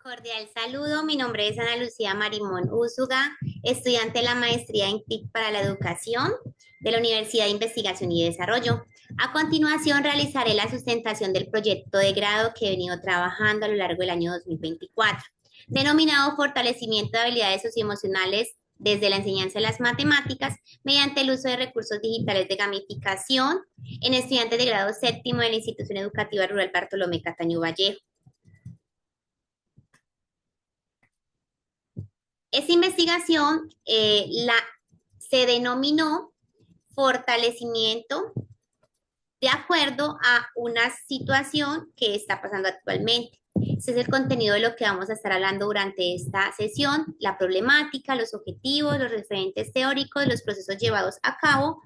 Cordial saludo, mi nombre es Ana Lucía Marimón Úsuga, estudiante de la maestría en TIC para la educación de la Universidad de Investigación y Desarrollo. A continuación realizaré la sustentación del proyecto de grado que he venido trabajando a lo largo del año 2024, denominado Fortalecimiento de habilidades socioemocionales desde la enseñanza de las matemáticas mediante el uso de recursos digitales de gamificación en estudiantes de grado séptimo de la Institución Educativa Rural Bartolomé Cataño Vallejo. Esta investigación se denominó fortalecimiento de acuerdo a una situación que está pasando actualmente. Este es el contenido de lo que vamos a estar hablando durante esta sesión, la problemática, los objetivos, los referentes teóricos, los procesos llevados a cabo,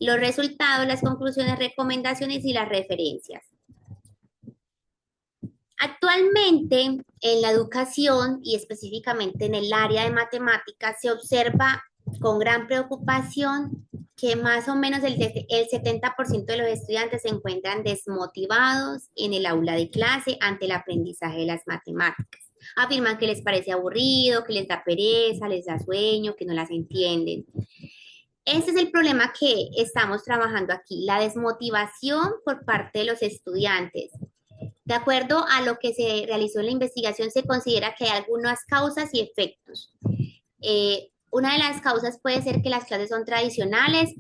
los resultados, las conclusiones, recomendaciones y las referencias. Actualmente, en la educación y específicamente en el área de matemáticas, se observa con gran preocupación que más o menos el 70% de los estudiantes se encuentran desmotivados en el aula de clase ante el aprendizaje de las matemáticas. Afirman que les parece aburrido, que les da pereza, les da sueño, que no las entienden. Ese es el problema que estamos trabajando aquí, la desmotivación por parte de los estudiantes. De acuerdo a lo que se realizó en la investigación, se considera que hay algunas causas y efectos. Una de las causas puede ser que las clases son tradicionales.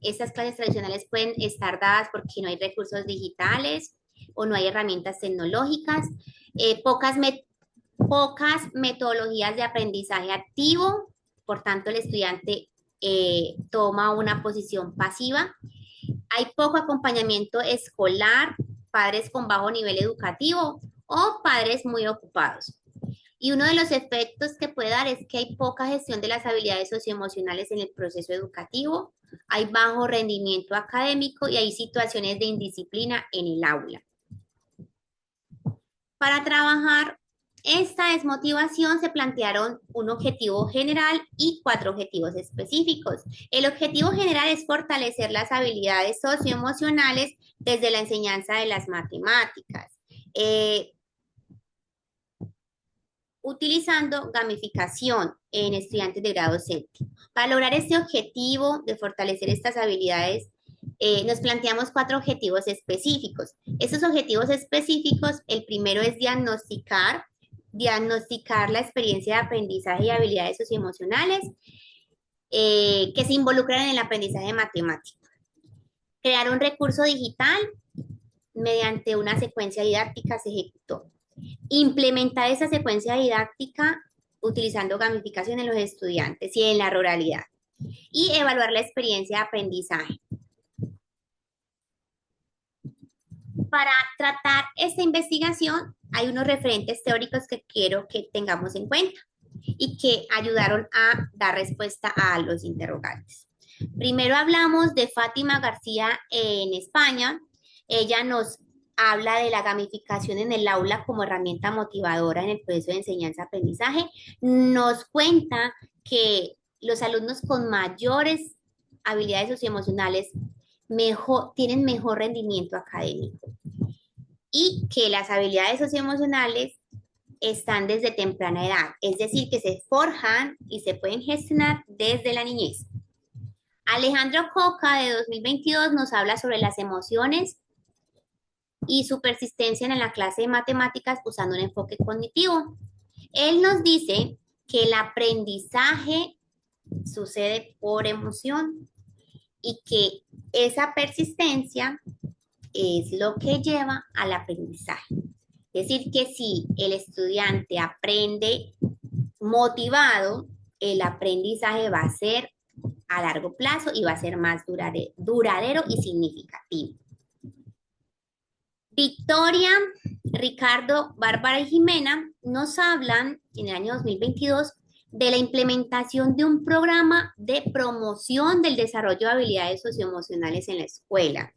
Estas clases tradicionales pueden estar dadas porque no hay recursos digitales o no hay herramientas tecnológicas. Pocas metodologías de aprendizaje activo, por tanto el estudiante toma una posición pasiva. Hay poco acompañamiento escolar, padres con bajo nivel educativo o padres muy ocupados. Y uno de los efectos que puede dar es que hay poca gestión de las habilidades socioemocionales en el proceso educativo, hay bajo rendimiento académico y hay situaciones de indisciplina en el aula. Para trabajar esta desmotivación se plantearon un objetivo general y 4 objetivos específicos. El objetivo general es fortalecer las habilidades socioemocionales desde la enseñanza de las matemáticas, utilizando gamificación en estudiantes de grado séptimo. Para lograr este objetivo de fortalecer estas habilidades, nos planteamos 4 objetivos específicos. Estos objetivos específicos, el primero es diagnosticar la experiencia de aprendizaje y habilidades socioemocionales que se involucran en el aprendizaje de matemáticas. Crear un recurso digital mediante una secuencia didáctica se ejecutó. Implementar esa secuencia didáctica utilizando gamificación en los estudiantes y en la ruralidad. Y evaluar la experiencia de aprendizaje. Para tratar esta investigación hay unos referentes teóricos que quiero que tengamos en cuenta y que ayudaron a dar respuesta a los interrogantes. Primero hablamos de Fátima García en España. Ella nos habla de la gamificación en el aula como herramienta motivadora en el proceso de enseñanza-aprendizaje. Nos cuenta que los alumnos con mayores habilidades socioemocionales tienen mejor rendimiento académico y que las habilidades socioemocionales están desde temprana edad, es decir, que se forjan y se pueden gestionar desde la niñez. Alejandro Coca, de 2022, nos habla sobre las emociones y su persistencia en la clase de matemáticas usando un enfoque cognitivo. Él nos dice que el aprendizaje sucede por emoción y que esa persistencia es lo que lleva al aprendizaje. Es decir, que si el estudiante aprende motivado, el aprendizaje va a ser a largo plazo y va a ser más duradero y significativo. Victoria, Ricardo, Bárbara y Jimena nos hablan en el año 2022 de la implementación de un programa de promoción del desarrollo de habilidades socioemocionales en la escuela.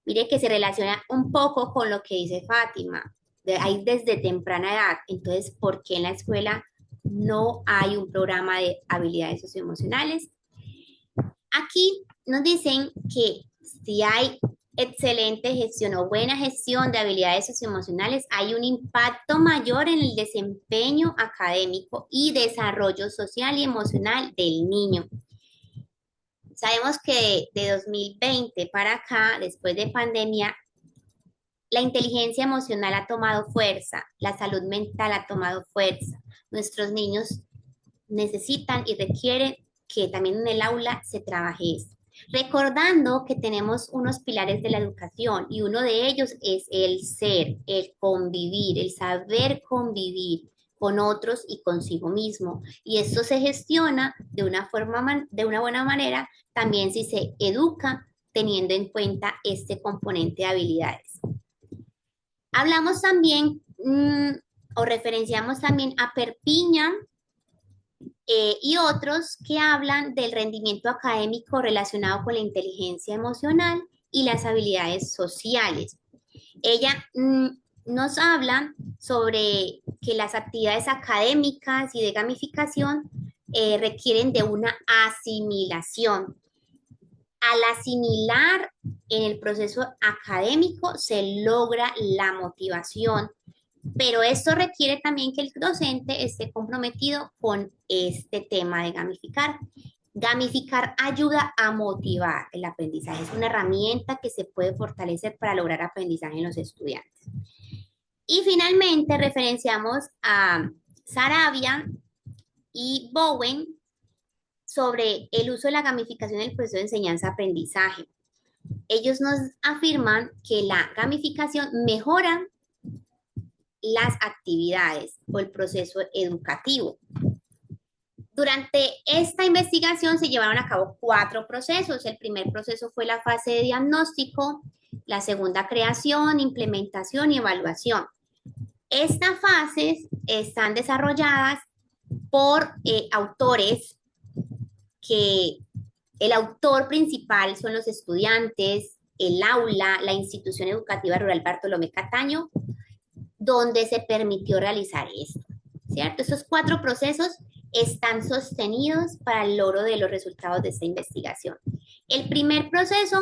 Mire que se relaciona un poco con lo que dice Fátima, hay desde temprana edad. Entonces, ¿por qué en la escuela no hay un programa de habilidades socioemocionales? Aquí nos dicen que si hay excelente gestión o buena gestión de habilidades socioemocionales, hay un impacto mayor en el desempeño académico y desarrollo social y emocional del niño. Sabemos que de 2020 para acá, después de pandemia, la inteligencia emocional ha tomado fuerza, la salud mental ha tomado fuerza. Nuestros niños necesitan y requieren que también en el aula se trabaje esto. Recordando que tenemos unos pilares de la educación y uno de ellos es el ser, el convivir, el saber convivir con otros y consigo mismo. Y esto se gestiona de una forma, de una buena manera, también si se educa teniendo en cuenta este componente de habilidades. Hablamos también o referenciamos también a Perpiña y otros que hablan del rendimiento académico relacionado con la inteligencia emocional y las habilidades sociales. Ella nos habla sobre que las actividades académicas y de gamificación requieren de una asimilación. Al asimilar en el proceso académico se logra la motivación, pero esto requiere también que el docente esté comprometido con este tema de gamificar. Gamificar ayuda a motivar el aprendizaje, es una herramienta que se puede fortalecer para lograr aprendizaje en los estudiantes. Y finalmente referenciamos a Sarabia y Bowen sobre el uso de la gamificación en el proceso de enseñanza-aprendizaje. Ellos nos afirman que la gamificación mejora las actividades o el proceso educativo. Durante esta investigación se llevaron a cabo 4 procesos. El primer proceso fue la fase de diagnóstico, la segunda creación, implementación y evaluación. Estas fases están desarrolladas por autores que el autor principal son los estudiantes, el aula, la institución educativa rural Bartolomé Cataño, donde se permitió realizar esto, ¿cierto? Estos 4 procesos están sostenidos para el logro de los resultados de esta investigación. El primer proceso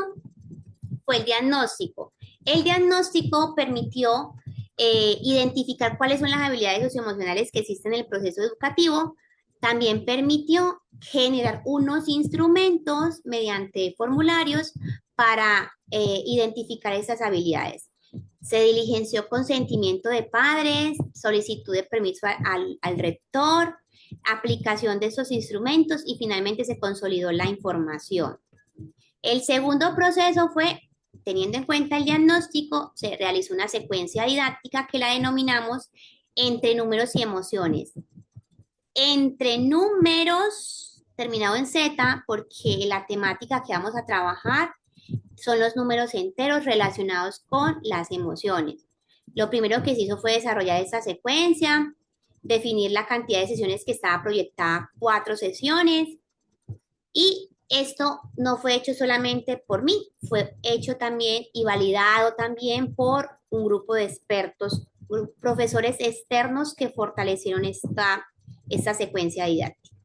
fue el diagnóstico. El diagnóstico permitió identificar cuáles son las habilidades socioemocionales que existen en el proceso educativo. También permitió generar unos instrumentos mediante formularios para identificar esas habilidades. Se diligenció consentimiento de padres, solicitud de permiso al rector, aplicación de esos instrumentos y finalmente se consolidó la información. El segundo proceso fue, teniendo en cuenta el diagnóstico, se realizó una secuencia didáctica que la denominamos entre números y emociones. Entre números, terminado en Z, porque la temática que vamos a trabajar son los números enteros relacionados con las emociones. Lo primero que se hizo fue desarrollar esta secuencia, definir la cantidad de sesiones que estaba proyectada, 4 sesiones, y esto no fue hecho solamente por mí, fue hecho también y validado también por un grupo de expertos, profesores externos que fortalecieron esta secuencia didáctica.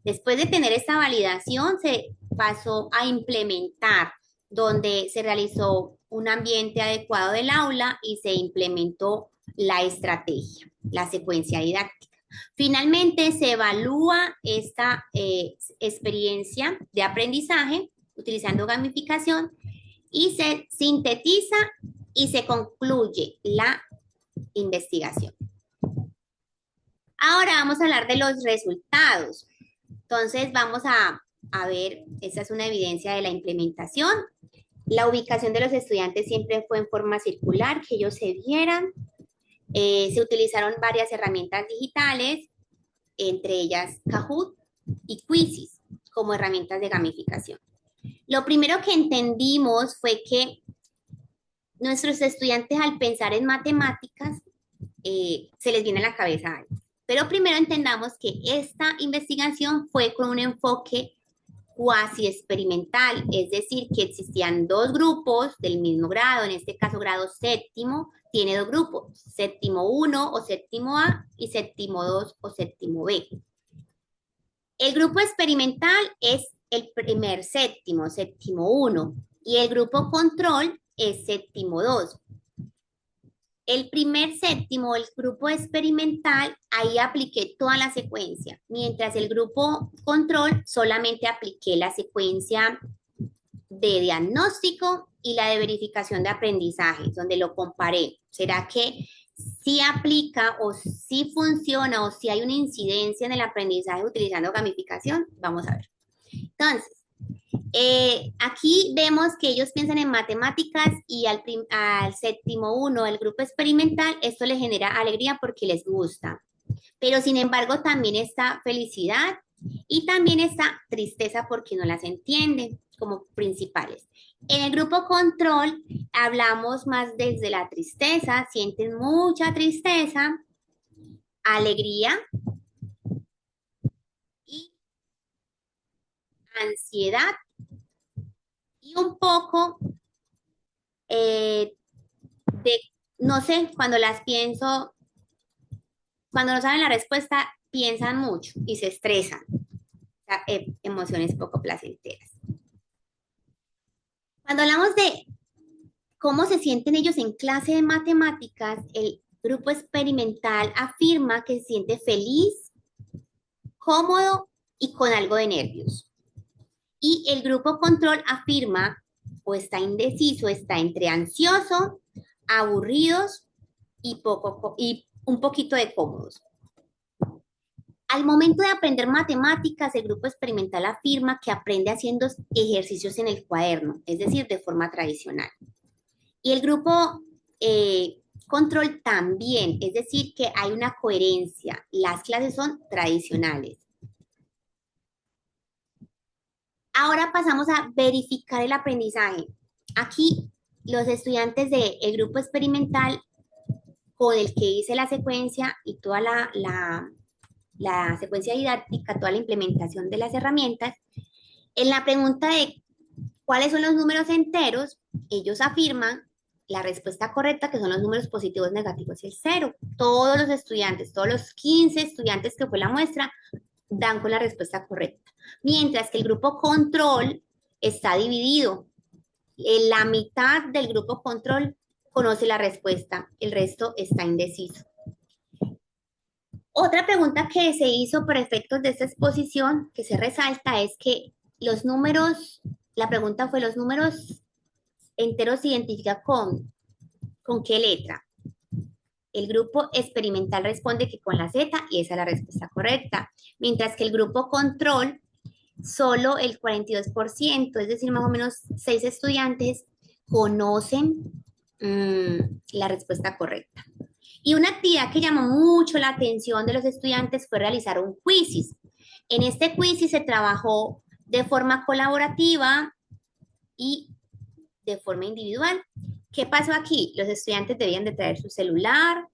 Después de tener esta validación, se pasó a implementar, donde se realizó un ambiente adecuado del aula y se implementó la estrategia, la secuencia didáctica. Finalmente, se evalúa esta experiencia de aprendizaje utilizando gamificación y se sintetiza y se concluye la investigación. Ahora vamos a hablar de los resultados. Entonces vamos a ver, esa es una evidencia de la implementación. La ubicación de los estudiantes siempre fue en forma circular, que ellos se vieran. Se utilizaron varias herramientas digitales, entre ellas Kahoot y Quizzes, como herramientas de gamificación. Lo primero que entendimos fue que nuestros estudiantes al pensar en matemáticas se les viene a la cabeza algo. Pero primero entendamos que esta investigación fue con un enfoque cuasi experimental, es decir, que existían 2 grupos del mismo grado, en este caso grado séptimo, tiene 2 grupos, séptimo 1 o séptimo A y séptimo 2 o séptimo B. El grupo experimental es el primer séptimo, séptimo 1, y el grupo control es séptimo 2. El primer séptimo, el grupo experimental, ahí apliqué toda la secuencia, mientras el grupo control solamente apliqué la secuencia de diagnóstico y la de verificación de aprendizaje, donde lo comparé. ¿Será que sí aplica o sí funciona o si hay una incidencia en el aprendizaje utilizando gamificación? Vamos a ver. Entonces, aquí vemos que ellos piensan en matemáticas y al séptimo uno, el grupo experimental, esto les genera alegría porque les gusta. Pero sin embargo también está felicidad y también está tristeza porque no las entienden como principales. En el grupo control hablamos más desde la tristeza, sienten mucha tristeza, alegría y ansiedad y un poco de, no sé, cuando las pienso, cuando no saben la respuesta, piensan mucho y se estresan. O sea, emociones poco placenteras. Cuando hablamos de cómo se sienten ellos en clase de matemáticas, el grupo experimental afirma que se siente feliz, cómodo y con algo de nervios. Y el grupo control afirma o está indeciso, está entre ansioso, aburridos y un poquito de cómodos. Al momento de aprender matemáticas, el grupo experimental afirma que aprende haciendo ejercicios en el cuaderno, es decir, de forma tradicional. Y el grupo control también, es decir, que hay una coherencia. Las clases son tradicionales. Ahora pasamos a verificar el aprendizaje. Aquí los estudiantes del grupo experimental con el que hice la secuencia y toda la secuencia didáctica, toda la implementación de las herramientas, en la pregunta de cuáles son los números enteros, ellos afirman la respuesta correcta, que son los números positivos, negativos y el cero. Todos los estudiantes, todos los 15 estudiantes que fue la muestra, dan con la respuesta correcta. Mientras que el grupo control está dividido. La mitad del grupo control conoce la respuesta, el resto está indeciso. Otra pregunta que se hizo por efectos de esta exposición, que se resalta, es que los números, la pregunta fue, ¿los números enteros se identifican con qué letra? El grupo experimental responde que con la Z y esa es la respuesta correcta, mientras que el grupo control, solo el 42%, es decir, más o menos 6 estudiantes, conocen la respuesta correcta. Y una actividad que llamó mucho la atención de los estudiantes fue realizar un quizzes. En este quizzes se trabajó de forma colaborativa y de forma individual. ¿Qué pasó aquí? Los estudiantes debían de traer su celular,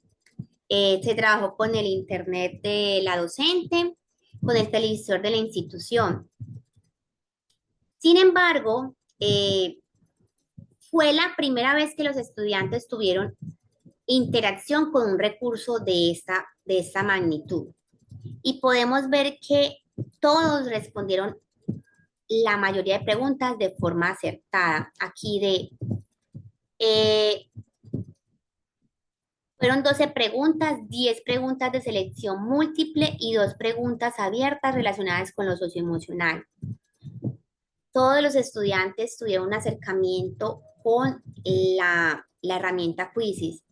se trabajó con el internet de la docente, con el televisor de la institución. Sin embargo, fue la primera vez que los estudiantes tuvieron interacción con un recurso de esta magnitud. Y podemos ver que todos respondieron la mayoría de preguntas de forma acertada. Aquí fueron 12 preguntas, 10 preguntas de selección múltiple y 2 preguntas abiertas relacionadas con lo socioemocional. Todos los estudiantes tuvieron un acercamiento con la herramienta Quizzes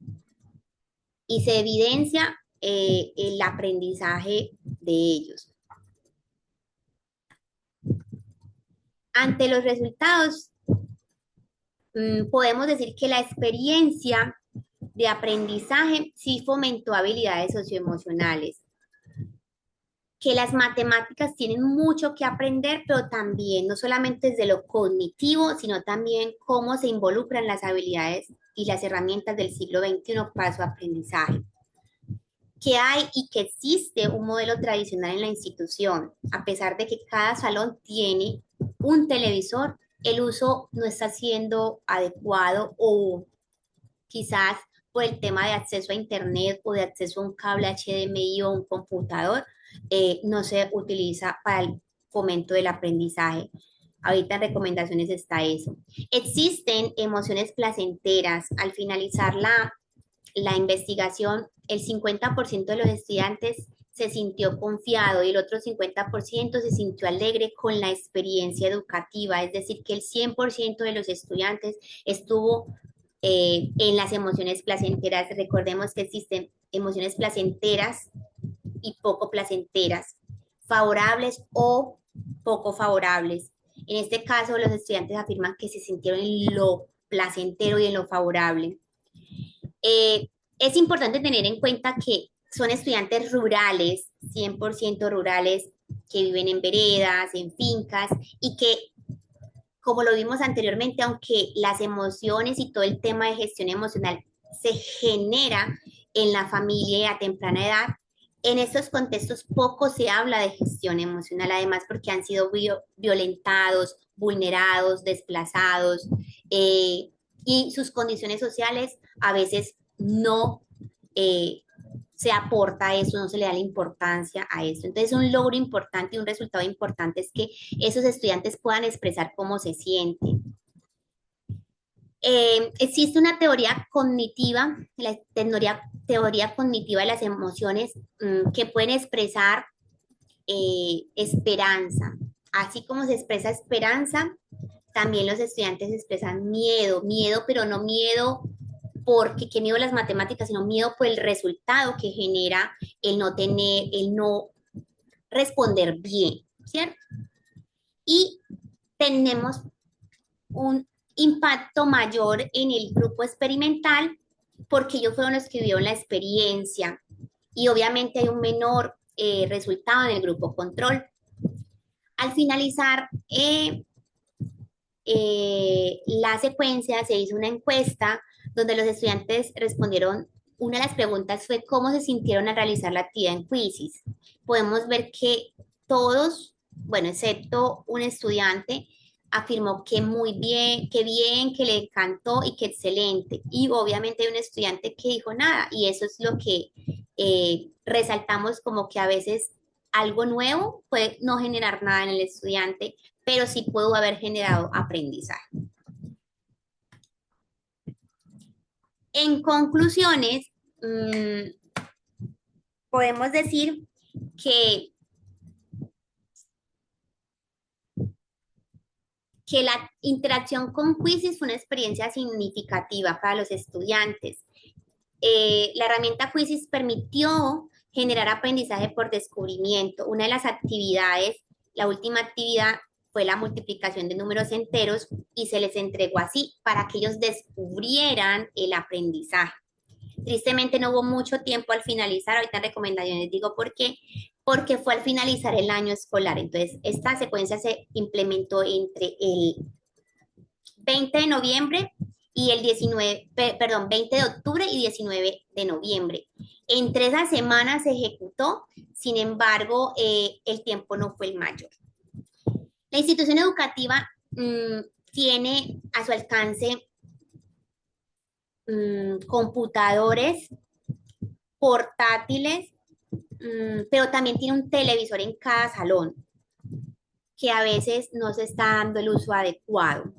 y se evidencia el aprendizaje de ellos. Ante los resultados, podemos decir que la experiencia de aprendizaje sí fomentó habilidades socioemocionales, que las matemáticas tienen mucho que aprender, pero también no solamente desde lo cognitivo, sino también cómo se involucran las habilidades y las herramientas del siglo XXI para su aprendizaje. Que hay y que existe un modelo tradicional en la institución, a pesar de que cada salón tiene un televisor, el uso no está siendo adecuado o quizás por el tema de acceso a internet o de acceso a un cable HDMI o un computador, no se utiliza para el fomento del aprendizaje. Ahorita en recomendaciones está eso. Existen emociones placenteras. Al finalizar la investigación, el 50% de los estudiantes se sintió confiado y el otro 50% se sintió alegre con la experiencia educativa, es decir, que el 100% de los estudiantes estuvo en las emociones placenteras. Recordemos que existen emociones placenteras y poco placenteras, favorables o poco favorables. En este caso, los estudiantes afirman que se sintieron en lo placentero y en lo favorable. Es importante tener en cuenta que son estudiantes rurales, 100% rurales, que viven en veredas, en fincas y que, como lo vimos anteriormente, aunque las emociones y todo el tema de gestión emocional se genera en la familia a temprana edad, en estos contextos poco se habla de gestión emocional, además porque han sido violentados, vulnerados, desplazados, y sus condiciones sociales a veces no se aporta a eso, no se le da la importancia a eso. Entonces, un logro importante y un resultado importante es que esos estudiantes puedan expresar cómo se sienten. Existe una teoría cognitiva, la teoría cognitiva de las emociones, que pueden expresar esperanza. Así como se expresa esperanza, también los estudiantes expresan miedo, miedo, pero no miedo porque qué miedo a las matemáticas, sino miedo por el resultado que genera el no responder bien, ¿cierto? Y tenemos un impacto mayor en el grupo experimental porque ellos fueron los que vivieron la experiencia y obviamente hay un menor resultado en el grupo control. Al finalizar la secuencia se hizo una encuesta donde los estudiantes respondieron, una de las preguntas fue cómo se sintieron al realizar la actividad en Quizzes. Podemos ver que todos, bueno, excepto un estudiante, afirmó que muy bien, que le encantó y que excelente. Y obviamente hay un estudiante que dijo nada, y eso es lo que resaltamos como que a veces algo nuevo puede no generar nada en el estudiante, pero sí pudo haber generado aprendizaje. En conclusiones, podemos decir que, que la interacción con Quizzes fue una experiencia significativa para los estudiantes. La herramienta Quizzes permitió generar aprendizaje por descubrimiento. Una de las actividades, la última actividad, fue la multiplicación de números enteros y se les entregó así para que ellos descubrieran el aprendizaje. Tristemente no hubo mucho tiempo al finalizar, ahorita en recomendaciones digo por qué, porque fue al finalizar el año escolar. Entonces, esta secuencia se implementó entre el 20 de noviembre y el 19, perdón, 20 de octubre y 19 de noviembre. Entre esas semanas se ejecutó, sin embargo, el tiempo no fue el mayor. La institución educativa tiene a su alcance computadores portátiles, pero también tiene un televisor en cada salón, que a veces no se está dando el uso adecuado.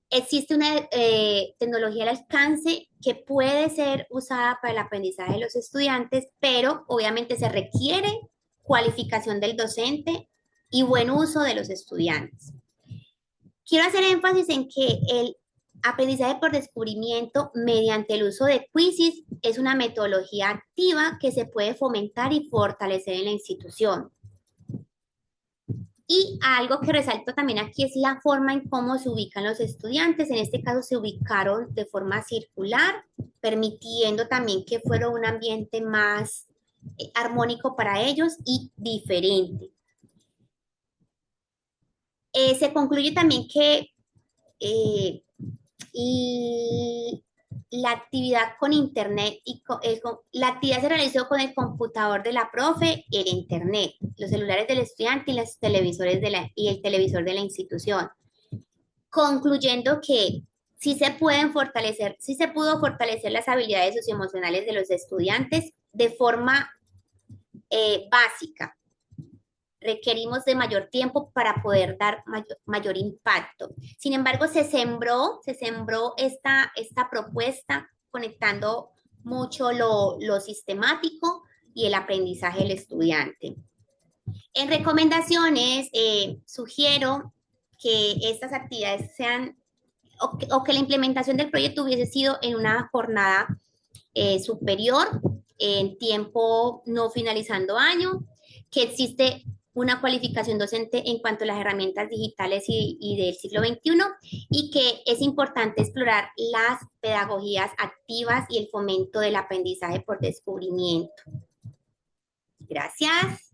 Existe una tecnología al alcance que puede ser usada para el aprendizaje de los estudiantes, pero obviamente se requiere cualificación del docente y buen uso de los estudiantes. Quiero hacer énfasis en que el aprendizaje por descubrimiento mediante el uso de quizzes es una metodología activa que se puede fomentar y fortalecer en la institución. Y algo que resalto también aquí es la forma en cómo se ubican los estudiantes. En este caso se ubicaron de forma circular, permitiendo también que fuera un ambiente más armónico para ellos y diferente. Se concluye también que y la actividad con internet y la actividad se realizó con el computador de la profe, el internet, los celulares del estudiante y los televisores y el televisor de la institución, concluyendo que sí se pueden fortalecer, sí se pudo fortalecer las habilidades socioemocionales de los estudiantes de forma básica, requerimos de mayor tiempo para poder dar mayor impacto. Sin embargo, se sembró esta propuesta conectando mucho lo sistemático y el aprendizaje del estudiante. En recomendaciones, sugiero que estas actividades sean, o que la implementación del proyecto hubiese sido en una jornada superior, en tiempo no finalizando año, que existe una cualificación docente en cuanto a las herramientas digitales y del siglo XXI y que es importante explorar las pedagogías activas y el fomento del aprendizaje por descubrimiento. Gracias.